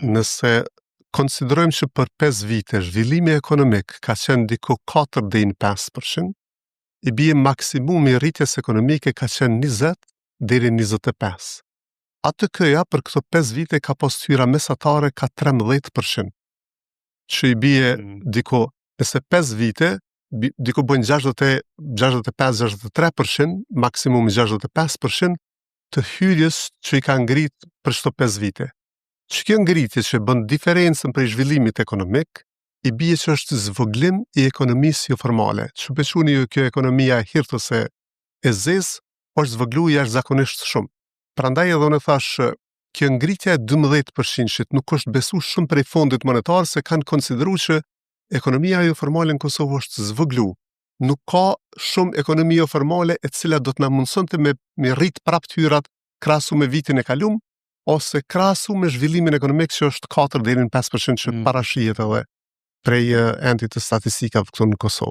Nëse konsiderojmë që për 5 vite zhvillimi ekonomik ka qenë diku 4 deri në 5%, i bie maksimumi i rritjes ekonomike ka qenë 20 deri në 25. Atë këja për këto 5 vite ka pas tyra mesatare ka 13%, që i bie diku, nëse 5 vite, diku bëjnë 65-63%, maksimumi 65% të hyrjes që i ka ngrit për çdo 5 vite. Që kjo ngritje që bën diferencën për zhvillimit ekonomik, i bie që është zvoglim i ekonomisë jo formale. Që bequni ju kjo ekonomia e hirtëse e zezë, është zvoglu jashtëzakonisht shumë. Prandaj edhe unë thash, kjo ngritja e 12% nuk është besu shumë prej fondit monetar, se kanë konsideruar që ekonomia jo formale në Kosovë është zvoglu. Nuk ka shumë ekonomi jo formale e cila do të na mundsonte me rrit prapë hyrat krahasu me vitin e kaluar, ose krahasu me zhvillimin ekonomik që është 4 deri në 5% që parashihet edhe prej endit të statistikave këtu në Kosovë.